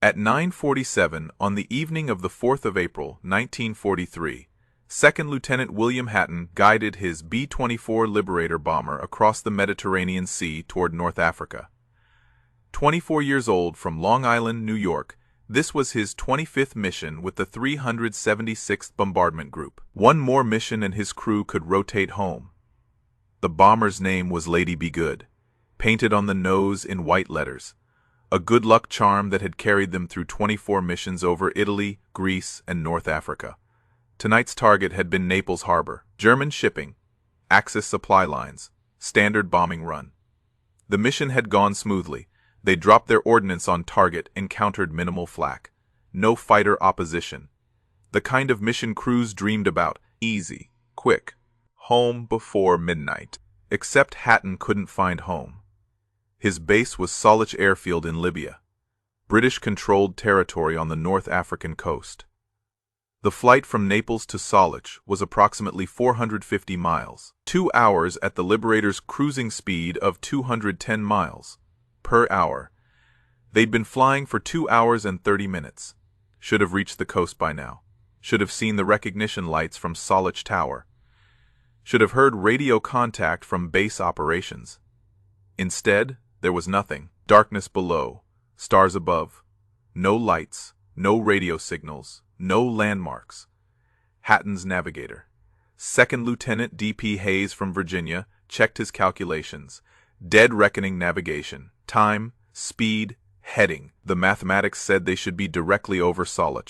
At 9:47 on the evening of the 4th of April, 1943, Second Lieutenant William Hatton guided his B-24 Liberator bomber across the Mediterranean Sea toward North Africa. 24 years old, from Long Island, New York, this was his 25th mission with the 376th Bombardment Group. One more mission and his crew could rotate home. The bomber's name was Lady Be Good, painted on the nose in white letters, a good luck charm that had carried them through 24 missions over Italy, Greece, and North Africa. Tonight's target had been Naples Harbor, German shipping, Axis supply lines, standard bombing run. The mission had gone smoothly. They dropped their ordnance on target, encountered minimal flak. No fighter opposition. The kind of mission crews dreamed about. Easy, quick, home before midnight. Except Hatton couldn't find home. His base was Sahara airfield in Libya, British-controlled territory on the North African coast. The flight from Naples to Sahara was approximately 450 miles, 2 hours at the Liberator's cruising speed of 210 miles per hour. They'd been flying for 2 hours and 30 minutes. Should have reached the coast by now. Should have seen the recognition lights from Sahara Tower. Should have heard radio contact from base operations. Instead, there was nothing. Darkness below, stars above. No lights, no radio signals, no landmarks. Hatton's navigator, Second Lieutenant D.P. Hayes from Virginia, checked his calculations. Dead reckoning navigation. Time, speed, heading. The mathematics said they should be directly over Sahara.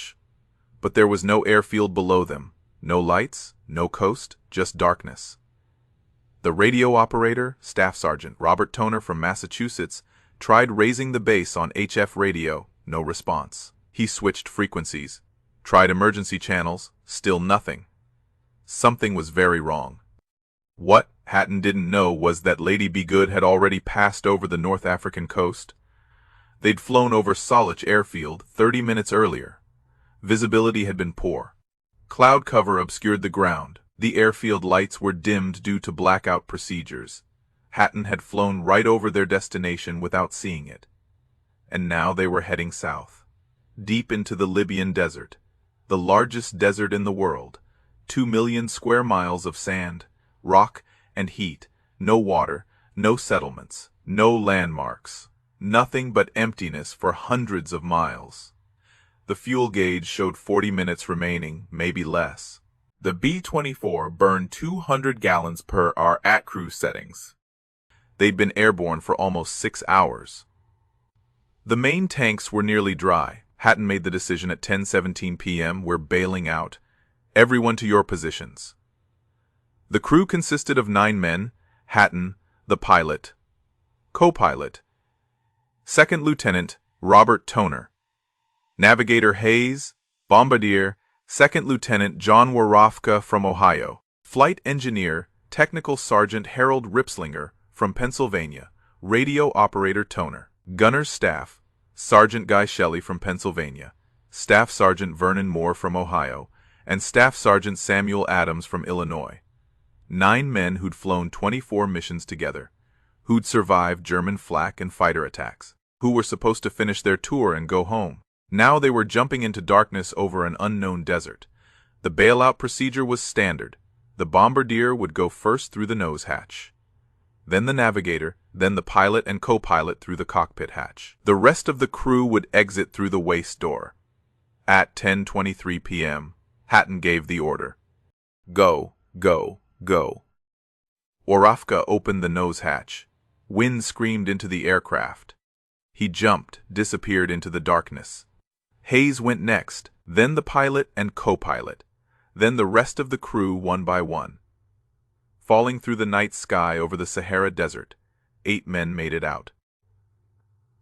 But there was no airfield below them. No lights, no coast, just darkness. The radio operator, Staff Sergeant Robert Toner from Massachusetts, tried raising the base on HF radio. No response. He switched frequencies. Tried emergency channels. Still nothing. Something was very wrong. What Hatton didn't know was that Lady Be Good had already passed over the North African coast. They'd flown over Sahara airfield 30 minutes earlier. Visibility had been poor. Cloud cover obscured the ground. The airfield lights were dimmed due to blackout procedures. Hatton had flown right over their destination without seeing it. And now they were heading south, deep into the Libyan Desert, the largest desert in the world. 2 million square miles of sand, rock, and heat. No water, no settlements, no landmarks. Nothing but emptiness for hundreds of miles. The fuel gauge showed 40 minutes remaining, maybe less. The B-24 burned 200 gallons per hour at cruise settings. They'd been airborne for almost 6 hours. The main tanks were nearly dry. Hatton made the decision at 10:17 p.m. We're bailing out. Everyone to your positions. The crew consisted of 9 men, Hatton, the pilot, co-pilot, Second Lieutenant Robert Toner, Navigator Hayes, Bombardier, Second Lieutenant John Warofka from Ohio, Flight Engineer, Technical Sergeant Harold Ripslinger from Pennsylvania, Radio Operator Toner, Gunner's Staff, Sergeant Guy Shelley from Pennsylvania, Staff Sergeant Vernon Moore from Ohio, and Staff Sergeant Samuel Adams from Illinois. 9 men who'd flown 24 missions together, who'd survived German flak and fighter attacks, who were supposed to finish their tour and go home. Now they were jumping into darkness over an unknown desert. The bailout procedure was standard. The bombardier would go first through the nose hatch, then the navigator, then the pilot and co-pilot through the cockpit hatch. The rest of the crew would exit through the waist door. At 10:23 p.m., Hatton gave the order. Go, go, go. Warofka opened the nose hatch. Wind screamed into the aircraft. He jumped, disappeared into the darkness. Hayes went next, then the pilot and co-pilot, then the rest of the crew one by one. Falling through the night sky over the Sahara Desert, 8 men made it out.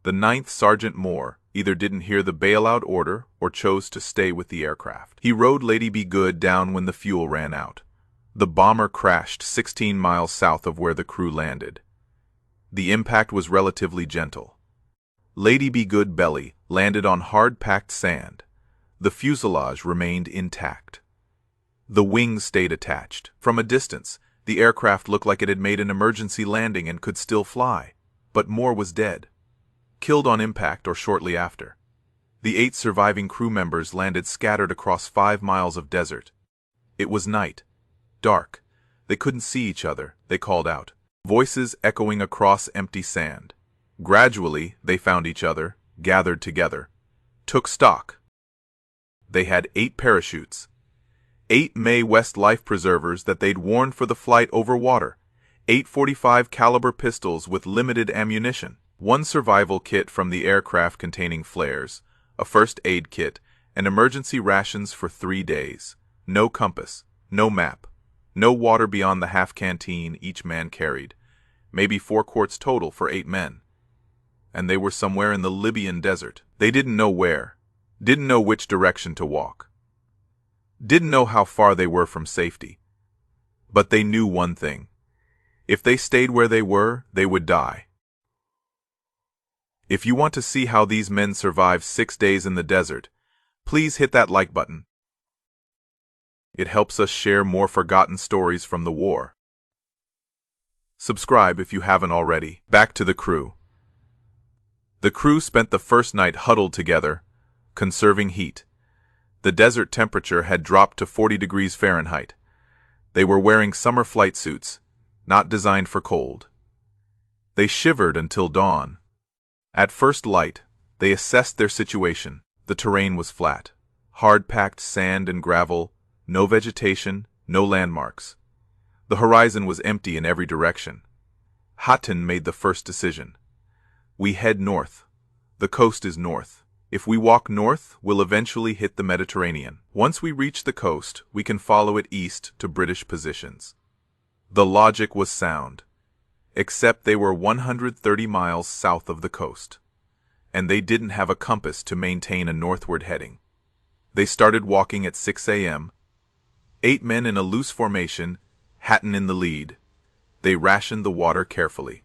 The 9th Sergeant Moore either didn't hear the bailout order or chose to stay with the aircraft. He rode Lady Be Good down when the fuel ran out. The bomber crashed 16 miles south of where the crew landed. The impact was relatively gentle. Lady Be Good belly landed on hard-packed sand. The fuselage remained intact. The wings stayed attached. From a distance, the aircraft looked like it had made an emergency landing and could still fly, but Moore was dead, killed on impact or shortly after. The 8 surviving crew members landed scattered across 5 miles of desert. It was night. Dark. They couldn't see each other, they called out. Voices echoing across empty sand. Gradually, they found each other, gathered together. Took stock. They had 8 parachutes. 8 Mae West life preservers that they'd worn for the flight over water. 8 .45 caliber pistols with limited ammunition. 1 survival kit from the aircraft containing flares, a first aid kit, and emergency rations for 3 days. No compass, no map, no water beyond the half canteen each man carried. Maybe 4 quarts total for 8 men. And they were somewhere in the Libyan Desert. They didn't know where, didn't know which direction to walk, didn't know how far they were from safety. But they knew one thing. If they stayed where they were, they would die. If you want to see how these men survived 6 days in the desert, please hit that like button. It helps us share more forgotten stories from the war. Subscribe if you haven't already. Back to the crew. The crew spent the first night huddled together, conserving heat. The desert temperature had dropped to 40 degrees Fahrenheit. They were wearing summer flight suits, not designed for cold. They shivered until dawn. At first light, they assessed their situation. The terrain was flat, hard-packed sand and gravel, no vegetation, no landmarks. The horizon was empty in every direction. Hatton made the first decision. We head north. The coast is north. If we walk north, we'll eventually hit the Mediterranean. Once we reach the coast, we can follow it east to British positions. The logic was sound, except they were 130 miles south of the coast, and they didn't have a compass to maintain a northward heading. They started walking at 6 a.m., 8 men in a loose formation, Hatton in the lead. They rationed the water carefully.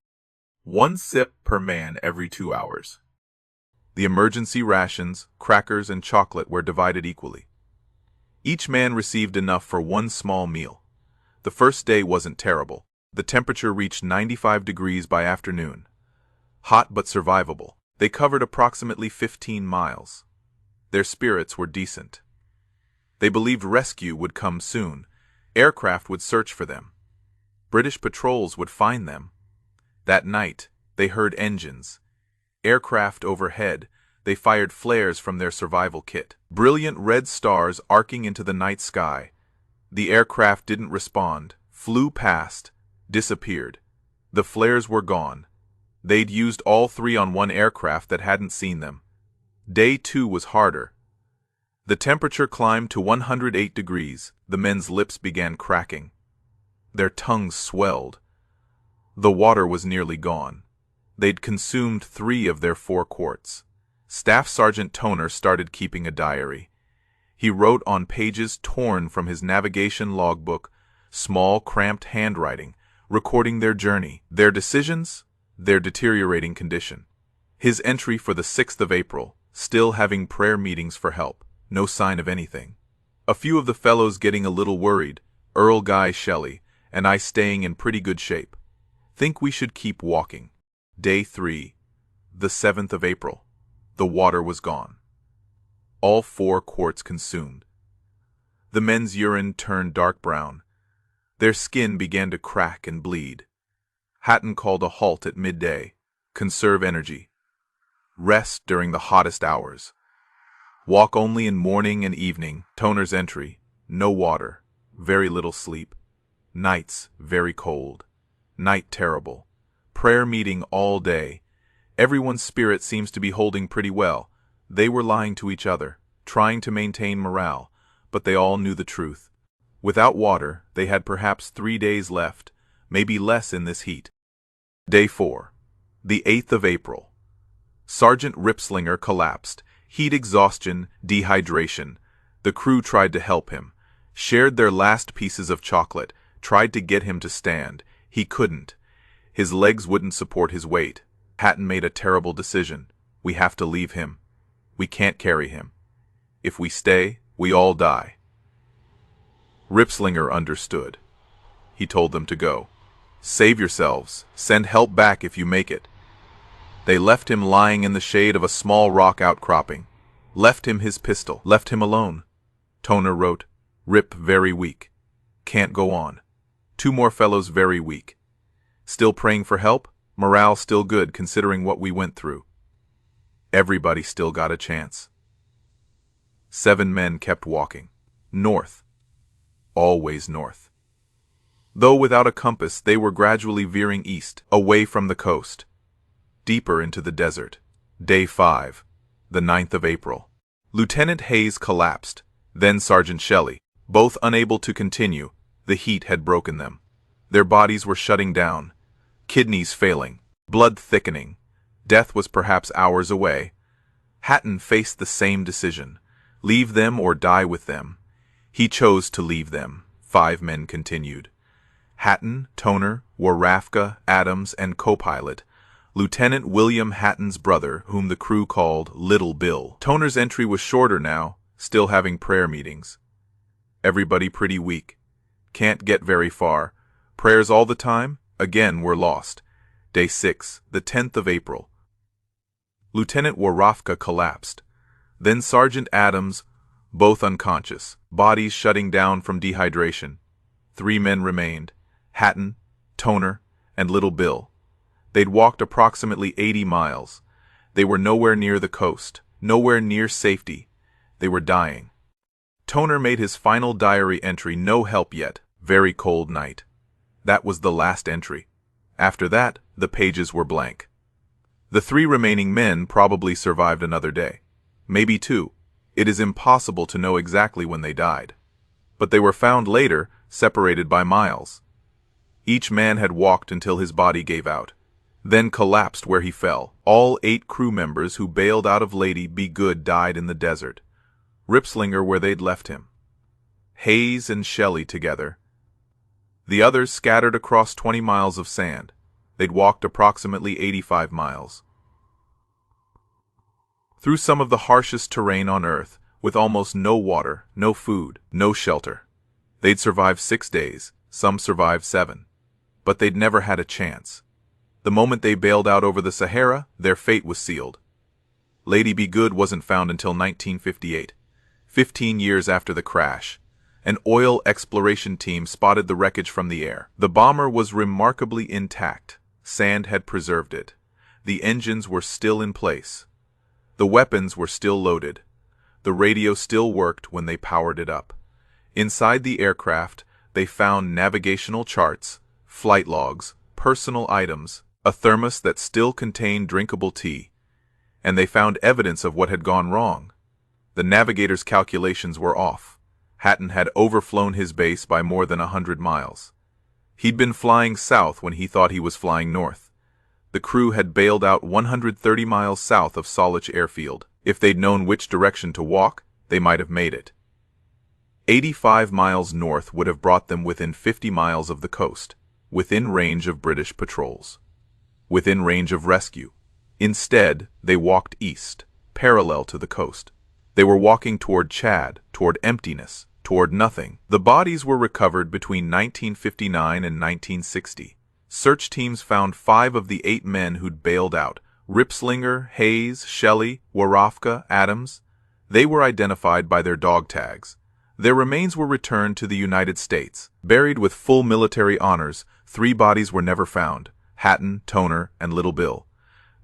1 sip per man every 2 hours. The emergency rations, crackers, and chocolate were divided equally. Each man received enough for 1 small meal. The first day wasn't terrible. The temperature reached 95 degrees by afternoon. Hot but survivable. They covered approximately 15 miles. Their spirits were decent. They believed rescue would come soon. Aircraft would search for them. British patrols would find them. That night, they heard engines. Aircraft overhead. They fired flares from their survival kit. Brilliant red stars arcing into the night sky. The aircraft didn't respond, flew past, disappeared. The flares were gone. They'd used all 3 on 1 aircraft that hadn't seen them. Day 2 was harder. The temperature climbed to 108 degrees. The men's lips began cracking. Their tongues swelled. The water was nearly gone. They'd consumed 3 of their 4 quarts. Staff Sergeant Toner started keeping a diary. He wrote on pages torn from his navigation logbook, small, cramped handwriting, recording their journey, their decisions, their deteriorating condition. His entry for the 6th of April, still having prayer meetings for help, no sign of anything. A few of the fellows getting a little worried, Earl Guy Shelley, and I staying in pretty good shape. Think we should keep walking. Day 3, the 7th of April. The water was gone. All 4 quarts consumed. The men's urine turned dark brown. Their skin began to crack and bleed. Hatton called a halt at midday. Conserve energy. Rest during the hottest hours. Walk only in morning and evening. Toner's entry. No water. Very little sleep. Nights very cold. Night terrible. Prayer meeting all day. Everyone's spirit seems to be holding pretty well. They were lying to each other, trying to maintain morale, but they all knew the truth. Without water, they had perhaps 3 days left, maybe less in this heat. Day 4, the 8th of April. Sergeant Ripslinger collapsed. Heat exhaustion, dehydration. The crew tried to help him, shared their last pieces of chocolate, tried to get him to stand. He couldn't. His legs wouldn't support his weight. Hatton made a terrible decision. We have to leave him. We can't carry him. If we stay, we all die. Ripslinger understood. He told them to go. Save yourselves. Send help back if you make it. They left him lying in the shade of a small rock outcropping. Left him his pistol. Left him alone. Toner wrote, "Rip very weak. Can't go on. Two more fellows very weak. Still praying for help? Morale still good considering what we went through. Everybody still got a chance." 7 men kept walking. North. Always north. Though without a compass, they were gradually veering east, away from the coast. Deeper into the desert. Day 5. The 9th of April. Lieutenant Hayes collapsed, then Sergeant Shelley. Both unable to continue, the heat had broken them. Their bodies were shutting down, kidneys failing, blood thickening. Death was perhaps hours away. Hatton faced the same decision. Leave them or die with them. He chose to leave them. 5 men continued. Hatton, Toner, Warafka, Adams, and co-pilot, Lieutenant William Hatton's brother, whom the crew called Little Bill. Toner's entry was shorter now, still having prayer meetings. Everybody pretty weak. Can't get very far. Prayers all the time? Again, we're lost. Day 6, the 10th of April. Lieutenant Warafka collapsed. Then Sergeant Adams, both unconscious, bodies shutting down from dehydration. 3 men remained, Hatton, Toner, and Little Bill. They'd walked approximately 80 miles. They were nowhere near the coast, nowhere near safety. They were dying. Toner made his final diary entry, "No help yet, very cold night." That was the last entry. After that, the pages were blank. The 3 remaining men probably survived another day. Maybe 2. It is impossible to know exactly when they died. But they were found later, separated by miles. Each man had walked until his body gave out, then collapsed where he fell. All 8 crew members who bailed out of Lady Be Good died in the desert. Ripslinger where they'd left him. Hayes and Shelley together. The others scattered across 20 miles of sand. They'd walked approximately 85 miles. Through some of the harshest terrain on Earth, with almost no water, no food, no shelter. They'd survived 6 days, some survived 7. But they'd never had a chance. The moment they bailed out over the Sahara, their fate was sealed. Lady Be Good wasn't found until 1958, 15 years after the crash. An oil exploration team spotted the wreckage from the air. The bomber was remarkably intact. Sand had preserved it. The engines were still in place. The weapons were still loaded. The radio still worked when they powered it up. Inside the aircraft, they found navigational charts, flight logs, personal items, a thermos that still contained drinkable tea, and they found evidence of what had gone wrong. The navigator's calculations were off. Hatton had overflown his base by more than 100 miles. He'd been flying south when he thought he was flying north. The crew had bailed out 130 miles south of Salich Airfield. If they'd known which direction to walk, they might have made it. 85 miles north would have brought them within 50 miles of the coast, within range of British patrols, within range of rescue. Instead, they walked east, parallel to the coast. They were walking toward Chad, toward emptiness, toward nothing. The bodies were recovered between 1959 and 1960. Search teams found 5 of the 8 men who'd bailed out: Ripslinger, Hayes, Shelley, Warafka, Adams. They were identified by their dog tags. Their remains were returned to the United States. Buried with full military honors, 3 bodies were never found: Hatton, Toner, and Little Bill.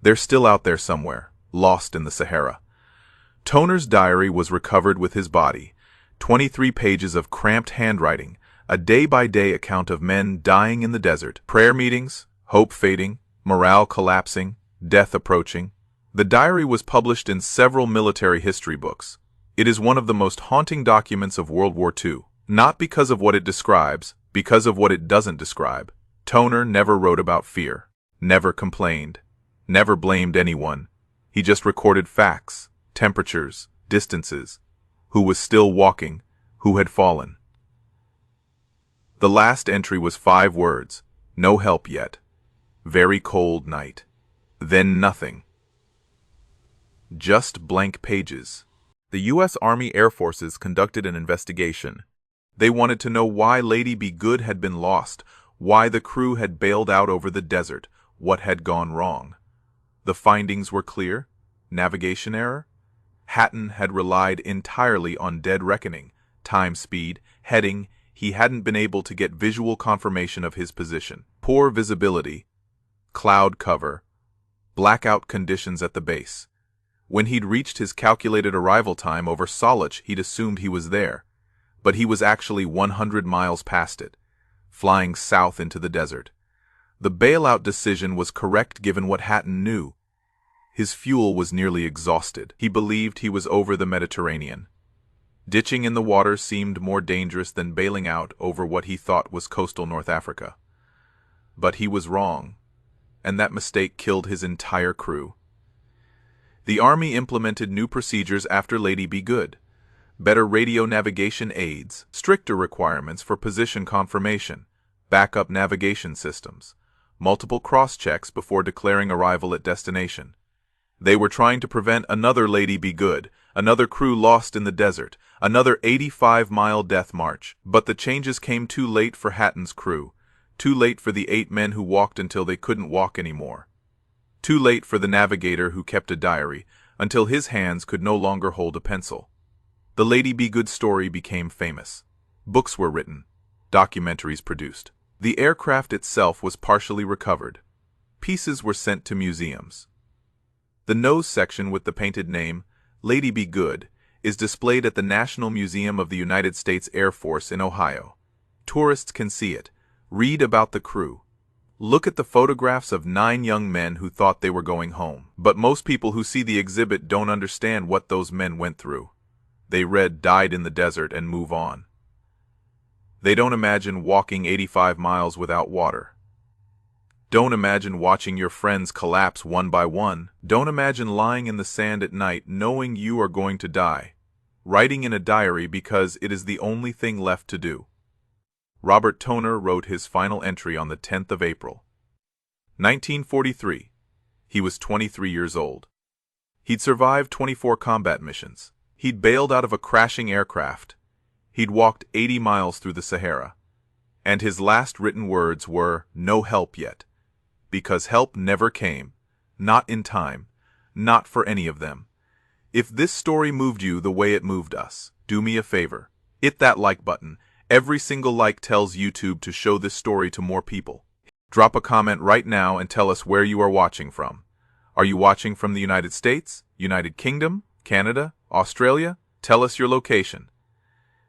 They're still out there somewhere, lost in the Sahara. Toner's diary was recovered with his body. 23 pages of cramped handwriting, a day-by-day account of men dying in the desert, prayer meetings, hope fading, morale collapsing, death approaching. The diary was published in several military history books. It is one of the most haunting documents of World War II, not because of what it describes, because of what it doesn't describe. Toner never wrote about fear, never complained, never blamed anyone. He just recorded facts, temperatures, distances, who was still walking, who had fallen. The last entry was 5 words: "No help yet. Very cold night." Then nothing. Just blank pages. The U.S. Army Air Forces conducted an investigation. They wanted to know why Lady Be Good had been lost, why the crew had bailed out over the desert, what had gone wrong. The findings were clear. Navigation error. Hatton had relied entirely on dead reckoning, time speed, heading. He hadn't been able to get visual confirmation of his position. Poor visibility, cloud cover, blackout conditions at the base. When he'd reached his calculated arrival time over Solich, he'd assumed he was there. But he was actually 100 miles past it, flying south into the desert. The bailout decision was correct given what Hatton knew. His fuel was nearly exhausted. He believed he was over the Mediterranean. Ditching in the water seemed more dangerous than bailing out over what he thought was coastal North Africa. But he was wrong, and that mistake killed his entire crew. The Army implemented new procedures after Lady Be Good. Better radio navigation aids, stricter requirements for position confirmation, backup navigation systems, multiple cross-checks before declaring arrival at destination. They were trying to prevent another Lady Be Good, another crew lost in the desert, another 85-mile death march. But the changes came too late for Hatton's crew, too late for the 8 men who walked until they couldn't walk anymore. Too late for the navigator who kept a diary, until his hands could no longer hold a pencil. The Lady Be Good story became famous. Books were written, documentaries produced. The aircraft itself was partially recovered. Pieces were sent to museums. The nose section with the painted name, Lady Be Good, is displayed at the National Museum of the United States Air Force in Ohio. Tourists can see it, read about the crew. Look at the photographs of 9 young men who thought they were going home. But most people who see the exhibit don't understand what those men went through. They read "died in the desert" and move on. They don't imagine walking 85 miles without water. Don't imagine watching your friends collapse one by one. Don't imagine lying in the sand at night knowing you are going to die, writing in a diary because it is the only thing left to do. Robert Toner wrote his final entry on the 10th of April, 1943. He was 23 years old. He'd survived 24 combat missions. He'd bailed out of a crashing aircraft. He'd walked 80 miles through the Sahara. And his last written words were, "No help yet." Because help never came. Not in time. Not for any of them. If this story moved you the way it moved us, do me a favor. Hit that like button. Every single like tells YouTube to show this story to more people. Drop a comment right now and tell us where you are watching from. Are you watching from the United States, United Kingdom, Canada, Australia? Tell us your location.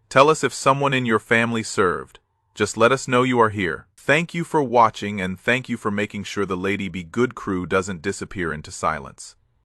Tell us if someone in your family served. Just let us know you are here. Thank you for watching, and thank you for making sure the Lady Be Good crew doesn't disappear into silence.